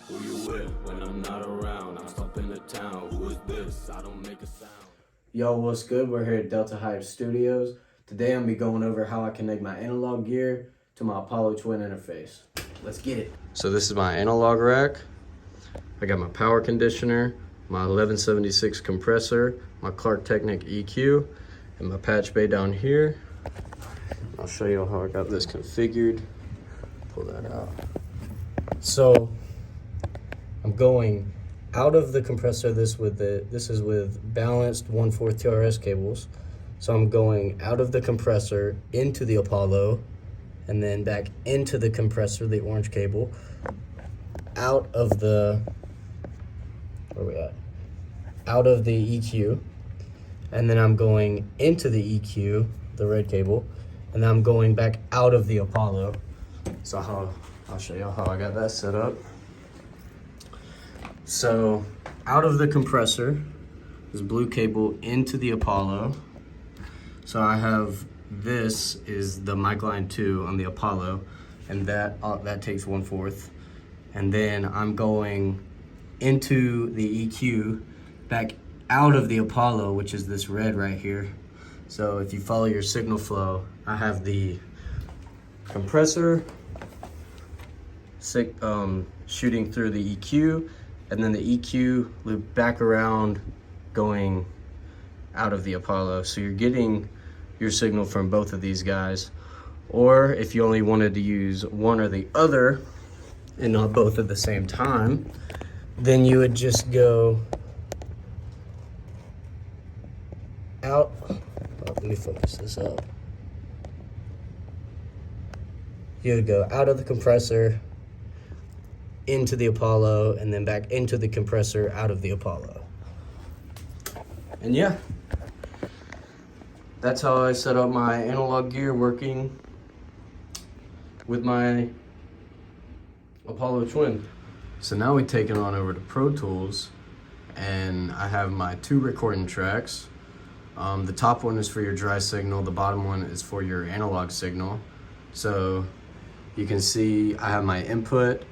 Who you with when I'm not around? I'm stopping the town. Who is this? I don't make a sound. Yo, what's good? We're here at Delta Hype Studios. Today I'm gonna be going over how I connect my analog gear to my Apollo Twin interface. Let's get it. So this is my analog rack. I got my power conditioner, my 1176 compressor, my Clark Technic EQ, and my patch bay down here. I'll show you how I got this configured. Pull that out. So I'm going out of the compressor. This is with balanced 1/4 TRS cables. So I'm going out of the compressor into the Apollo, and then back into the compressor, the orange cable, out of the, where we at? Out of the EQ, and then I'm going into the EQ, the red cable, and then I'm going back out of the Apollo. So I'll show you how I got that set up. So out of the compressor, this blue cable into the Apollo. So I have, this is the mic line 2 on the Apollo, and that takes 1/4. And then I'm going into the EQ, back out of the Apollo, which is this red right here. So if you follow your signal flow, I have the compressor shooting through the EQ, and then the EQ loop back around going out of the Apollo. So you're getting your signal from both of these guys. Or if you only wanted to use one or the other and not both at the same time, then you would just go out. Oh, let me focus this up. You would go out of the compressor into the Apollo, and then back into the compressor, out of the Apollo. And yeah, that's how I set up my analog gear working with my Apollo Twin. So now we take it on over to Pro Tools, and I have my 2 recording tracks. The top one is for your dry signal, the bottom one is for your analog signal. So you can see I have my input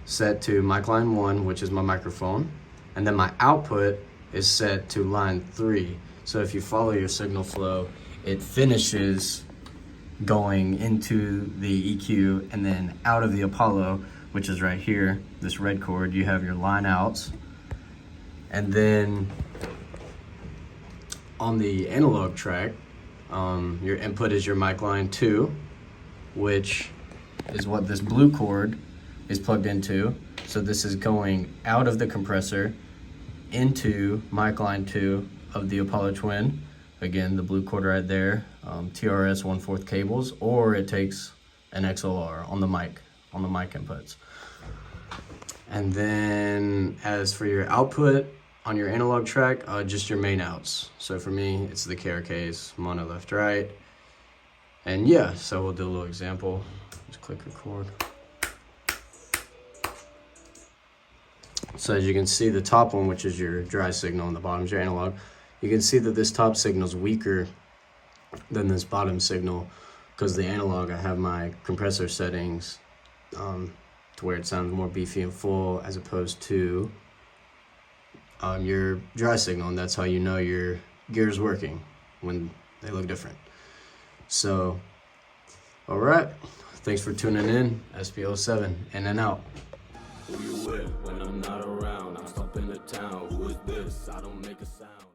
set to mic line 1, which is my microphone, and then my output is set to line 3. So if you follow your signal flow, it finishes going into the EQ and then out of the Apollo, which is right here, this red cord. You have your line outs, and then on the analog track, your input is your mic line 2, which is what this blue cord is plugged into. So this is going out of the compressor into mic line 2 of the Apollo Twin. Again, the blue cord right there, TRS 1/4 cables, or it takes an XLR on the mic inputs. And then as for your output on your analog track, just your main outs. So for me, it's the KRKs, mono left, right. And yeah, so we'll do a little example. Just click record. So as you can see, the top one, which is your dry signal, and the bottom is your analog, you can see that this top signal is weaker than this bottom signal, because the analog, I have my compressor settings to where it sounds more beefy and full, as opposed to your dry signal, and that's how you know your gear is working, when they look different. So, all right, thanks for tuning in. SPO7, in and out. Who you with when I'm not around? I'm stopping the town. Who is this? I don't make a sound.